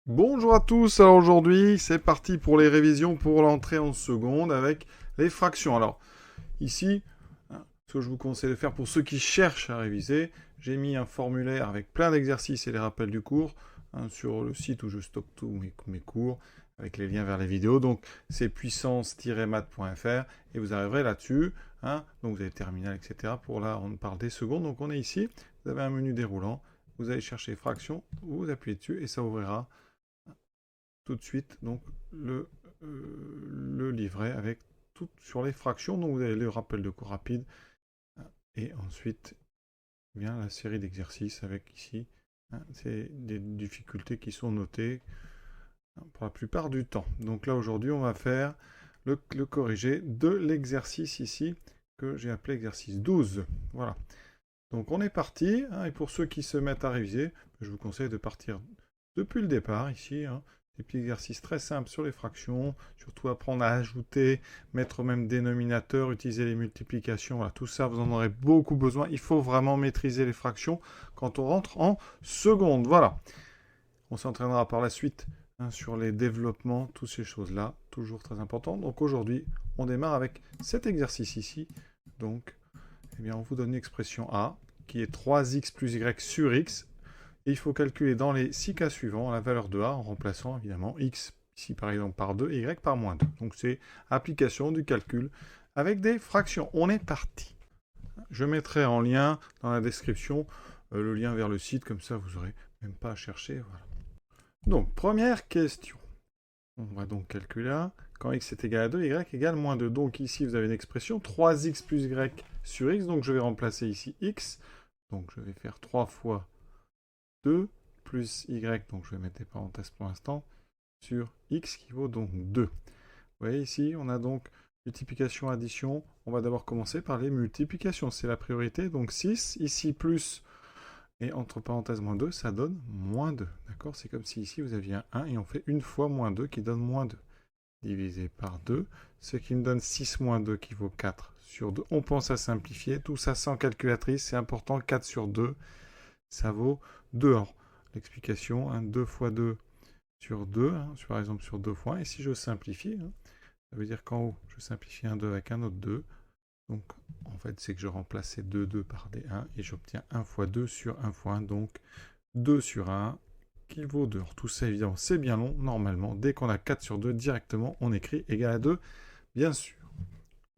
Bonjour à tous, alors aujourd'hui c'est parti pour les révisions pour l'entrée en seconde avec les fractions. Alors ici, ce que je vous conseille de faire pour ceux qui cherchent à réviser, j'ai mis un formulaire avec plein d'exercices et les rappels du cours sur le site où je stocke tous mes cours avec les liens vers les vidéos. Donc c'est puissance-math.fr et vous arriverez là-dessus. Donc vous avez terminal, etc. Pour là, on parle des secondes. Donc on est ici, vous avez un menu déroulant, vous allez chercher fractions, vous appuyez dessus et ça ouvrira tout de suite donc le livret avec tout sur les fractions. Donc vous avez le rappel de cours rapide et ensuite bien la série d'exercices avec ici. C'est des difficultés qui sont notées pour la plupart du temps. Donc là aujourd'hui on va faire le corrigé de l'exercice ici que j'ai appelé exercice 12. Voilà. Donc on est parti, et pour ceux qui se mettent à réviser, je vous conseille de partir depuis le départ ici. Des petits exercices très simples sur les fractions, surtout apprendre à ajouter, mettre au même dénominateur, utiliser les multiplications, voilà, tout ça vous en aurez beaucoup besoin. Il faut vraiment maîtriser les fractions quand on rentre en seconde. Voilà. On s'entraînera par la suite sur les développements, toutes ces choses-là, toujours très important. Donc aujourd'hui, on démarre avec cet exercice ici. Donc, eh bien, on vous donne une expression A qui est 3x plus y sur x. Et il faut calculer dans les 6 cas suivants la valeur de A en remplaçant évidemment x ici par exemple par 2 et y par moins 2. Donc c'est application du calcul avec des fractions. On est parti. Je mettrai en lien dans la description le lien vers le site, comme ça vous n'aurez même pas à chercher. Voilà. Donc première question. On va donc calculer A. Quand x est égal à 2, y égale moins 2. Donc ici vous avez une expression 3x plus y sur x. Donc je vais remplacer ici x. Donc je vais faire 3 fois 2 plus y, donc je vais mettre des parenthèses pour l'instant, sur x qui vaut donc 2. Vous voyez ici, on a donc multiplication, addition. On va d'abord commencer par les multiplications, c'est la priorité. Donc 6, ici plus, et entre parenthèses moins 2, ça donne moins 2. D'accord? C'est comme si ici vous aviez un 1 et on fait une fois moins 2 qui donne moins 2. Divisé par 2, ce qui me donne 6 moins 2 qui vaut 4 sur 2. On pense à simplifier, tout ça sans calculatrice, c'est important, 4 sur 2, ça vaut 2. Alors, l'explication, 2 fois 2 sur 2, par exemple sur 2 fois. Et si je simplifie, ça veut dire qu'en haut, je simplifie un 2 avec un autre 2. Donc, en fait, c'est que je remplace ces 2 par des 1 et j'obtiens 1 fois 2 sur 1 fois 1. Donc, 2 sur 1 qui vaut 2. Alors, tout ça, évidemment, c'est bien long. Normalement, dès qu'on a 4 sur 2, directement, on écrit égal à 2, bien sûr.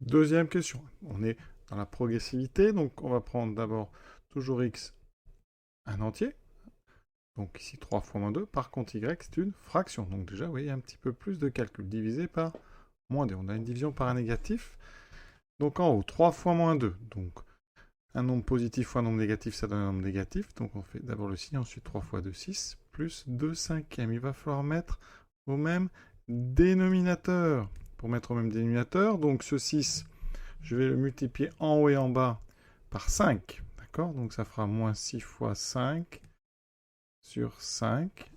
Deuxième question. On est dans la progressivité. Donc, on va prendre d'abord toujours x un entier. Donc ici 3 fois moins 2. Par contre, y, c'est une fraction. Donc déjà, vous voyez, un petit peu plus de calcul. Divisé par moins 2. On a une division par un négatif. Donc en haut, 3 fois moins 2. Donc un nombre positif fois un nombre négatif, ça donne un nombre négatif. Donc on fait d'abord le signe, ensuite 3 fois 2, 6, plus 2 cinquièmes. Il va falloir mettre au même dénominateur. Pour mettre au même dénominateur, donc ce 6, je vais le multiplier en haut et en bas par 5. D'accord? Donc ça fera moins 6 fois 5 sur 5.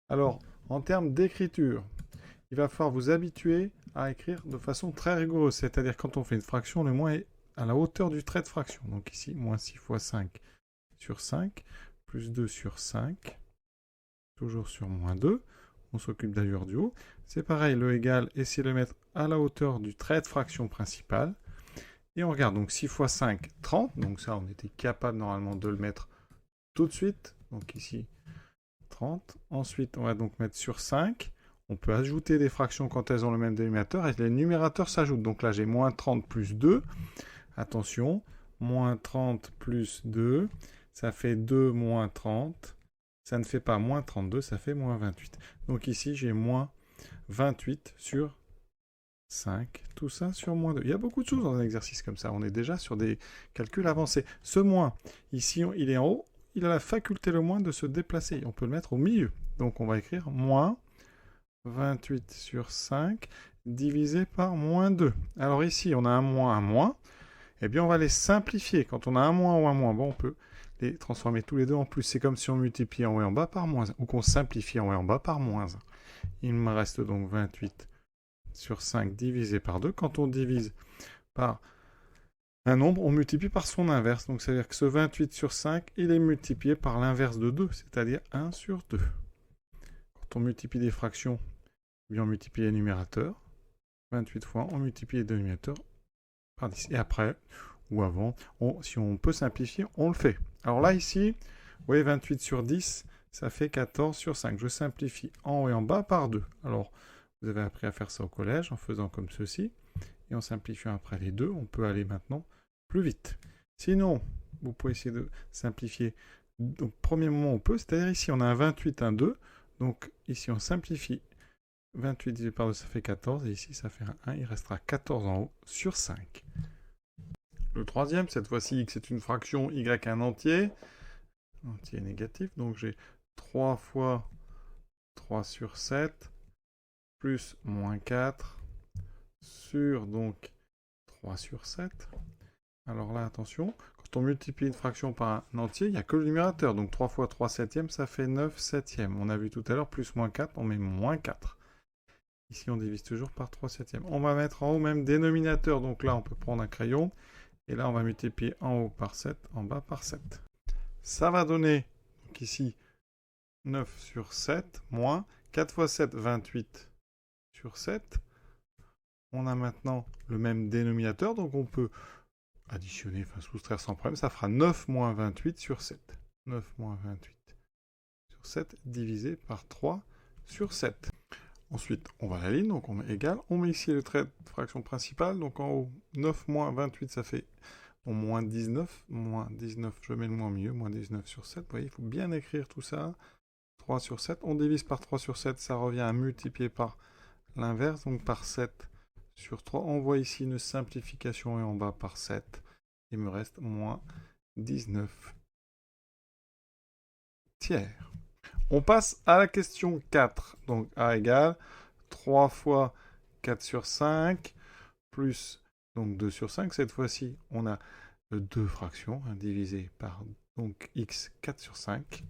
Alors, en termes d'écriture, il va falloir vous habituer à écrire de façon très rigoureuse. C'est-à-dire quand on fait une fraction, le moins est à la hauteur du trait de fraction. Donc ici, moins 6 fois 5 sur 5, plus 2 sur 5, toujours sur moins 2. On s'occupe d'ailleurs du haut. C'est pareil, le égal, essayez de le mettre à la hauteur du trait de fraction principal. Et on regarde donc 6 fois 5, 30. Donc ça, on était capable normalement de le mettre tout de suite. Donc ici, 30. Ensuite, on va donc mettre sur 5. On peut ajouter des fractions quand elles ont le même dénominateur et les numérateurs s'ajoutent. Donc là, j'ai moins 30 plus 2. Attention, moins 30 plus 2, ça fait 2 moins 30. Ça ne fait pas moins 32, ça fait moins 28. Donc ici, j'ai moins 28 sur 5. Tout ça sur moins 2. Il y a beaucoup de choses dans un exercice comme ça. On est déjà sur des calculs avancés. Ce moins, ici, il est en haut. Il a la faculté le moins de se déplacer. On peut le mettre au milieu. Donc on va écrire moins 28 sur 5 divisé par moins 2. Alors ici, on a un moins. Eh bien, on va les simplifier. Quand on a un moins ou un moins, bon, on peut les transformer tous les deux en plus. C'est comme si on multiplie en haut et en bas par moins 1, ou qu'on simplifie en haut et en bas par moins 1. Il me reste donc 28 sur 5 divisé par 2. Quand on divise par un nombre, on multiplie par son inverse. Donc, c'est-à-dire que ce 28 sur 5, il est multiplié par l'inverse de 2, c'est-à-dire 1 sur 2. quand on multiplie des fractions, eh bien on multiplie les numérateurs. 28 fois, on multiplie les dénominateurs par 10. Et après, ou avant, si on peut simplifier, on le fait. Alors là, ici, vous voyez, 28 sur 10, ça fait 14 sur 5. Je simplifie en haut et en bas par 2. Alors, vous avez appris à faire ça au collège en faisant comme ceci. Et en simplifiant après les deux, on peut aller maintenant plus vite. Sinon, vous pouvez essayer de simplifier au premier moment où on peut. C'est-à-dire ici, on a un 28, un 2. Donc ici, on simplifie. 28 divisé par 2, ça fait 14. Et ici, ça fait un 1. Il restera 14 en haut sur 5. Le troisième, cette fois-ci, x est une fraction, y un entier. Entier négatif. Donc j'ai 3 fois 3 sur 7 plus moins 4 sur donc 3 sur 7. Alors là, attention, quand on multiplie une fraction par un entier, il n'y a que le numérateur. Donc 3 fois 3 septièmes, ça fait 9 septièmes. On a vu tout à l'heure, plus moins 4, on met moins 4. Ici, on divise toujours par 3 septièmes. On va mettre en haut même dénominateur. Donc là, on peut prendre un crayon. Et là, on va multiplier en haut par 7, en bas par 7. Ça va donner, donc ici, 9 sur 7, moins 4 fois 7, 28 sur 7. On a maintenant le même dénominateur, donc on peut additionner, enfin soustraire sans problème. Ça fera 9 moins 28 sur 7. 9 moins 28 sur 7 divisé par 3 sur 7. Ensuite, on va à la ligne, donc on met égal. On met ici le trait de fraction principale, donc en haut, 9 moins 28, ça fait moins 19. Moins 19, je mets le moins au milieu, moins 19 sur 7. Vous voyez, il faut bien écrire tout ça. 3 sur 7, on divise par 3 sur 7, ça revient à multiplier par l'inverse, donc par 7 sur 3. On voit ici une simplification et en bas par 7. Il me reste moins 19 tiers. On passe à la question 4. Donc A égale 3 fois 4 sur 5 plus donc 2 sur 5. Cette fois-ci, on a deux fractions divisées par donc x 4 sur 5.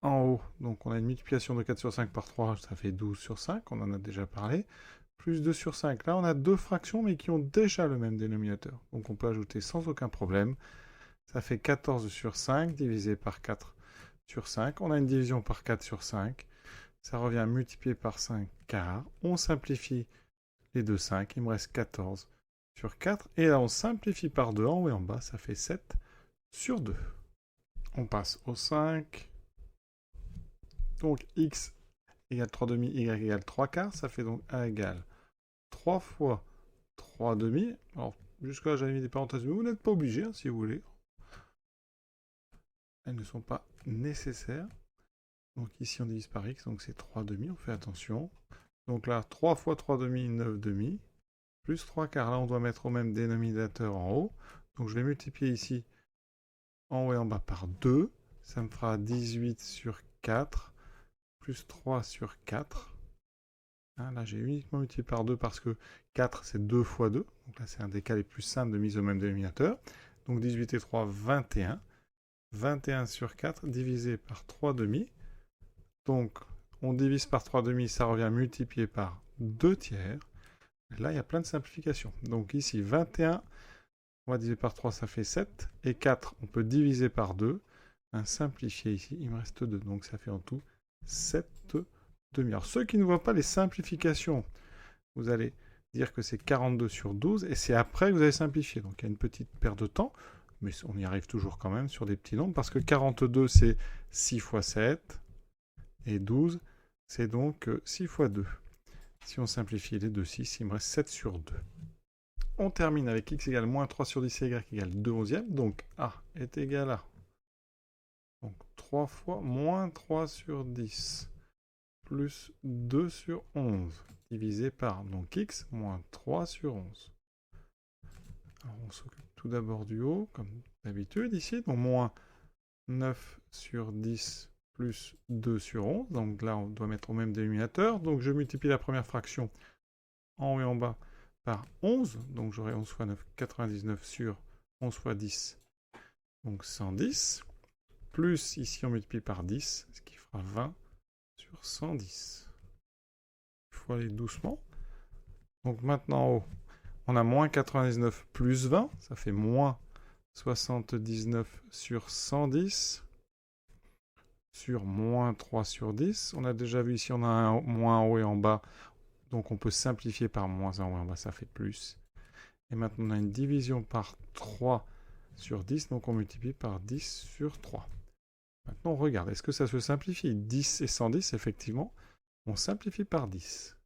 En haut, donc on a une multiplication de 4 sur 5 par 3, ça fait 12 sur 5, on en a déjà parlé. Plus 2 sur 5. Là, on a deux fractions, mais qui ont déjà le même dénominateur. Donc on peut ajouter sans aucun problème. Ça fait 14 sur 5 divisé par 4 sur 5. On a une division par 4 sur 5. Ça revient à multiplier par 5 quarts. On simplifie les deux 5. Il me reste 14 sur 4. Et là, on simplifie par 2 en haut et en bas. Ça fait 7 sur 2. On passe au 5. Donc x égale 3 demi, y égale 3 quarts. Ça fait donc a égale 3 fois 3 demi. Alors, jusque-là, j'avais mis des parenthèses, mais vous n'êtes pas obligé, si vous voulez. Elles ne sont pas nécessaires. Donc ici, on divise par x, donc c'est 3 demi, on fait attention. Donc là, 3 fois 3 demi, 9 demi, plus 3 quarts. Là, on doit mettre au même dénominateur en haut. Donc je vais multiplier ici, en haut et en bas, par 2. Ça me fera 18 sur 4, plus 3 sur 4. Là, j'ai uniquement multiplié par 2 parce que 4, c'est 2 fois 2. Donc là, c'est un des cas les plus simples de mise au même dénominateur. Donc 18 et 3, 21. 21 sur 4 divisé par 3 demi. Donc, on divise par 3 demi, ça revient à multiplier par 2 tiers. Là, il y a plein de simplifications. Donc ici, 21, on va diviser par 3, ça fait 7. Et 4, on peut diviser par 2. Simplifier ici, il me reste 2. Donc ça fait en tout 7 demi. Alors, ceux qui ne voient pas les simplifications, vous allez dire que c'est 42 sur 12. Et c'est après que vous allez simplifier. Donc il y a une petite perte de temps. Mais on y arrive toujours quand même sur des petits nombres. Parce que 42, c'est 6 fois 7. Et 12, c'est donc 6 fois 2. Si on simplifie les deux 6, il me reste 7 sur 2. On termine avec x égale moins 3 sur 10 et y égale 2 onzièmes. Donc a est égal à donc 3 fois moins 3 sur 10 plus 2 sur 11 divisé par donc x moins 3 sur 11. Alors on s'occupe tout d'abord du haut, comme d'habitude ici. Donc moins 9 sur 10 plus 2 sur 11. Donc là, on doit mettre au même dénominateur. Donc je multiplie la première fraction en haut et en bas par 11. Donc j'aurai 11 fois 9, 99 sur 11 fois 10. Donc 110. Plus ici, on multiplie par 10, ce qui fera 20 sur 110. Il faut aller doucement. Donc maintenant, en haut, on a moins 99 plus 20. Ça fait moins 79 sur 110. sur moins 3 sur 10. On a déjà vu ici, on a un moins en haut et en bas. Donc on peut simplifier par moins 1 en haut et en bas, ça fait plus. Et maintenant, on a une division par 3 sur 10. Donc on multiplie par 10 sur 3. Maintenant, on regarde. Est-ce que ça se simplifie? 10 et 110, effectivement. On simplifie par 10.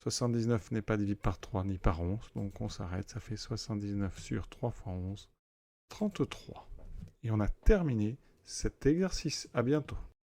79 n'est pas divisé par 3 ni par 11. Donc on s'arrête. Ça fait 79 sur 3 fois 11. 33. Et on a terminé cet exercice. À bientôt.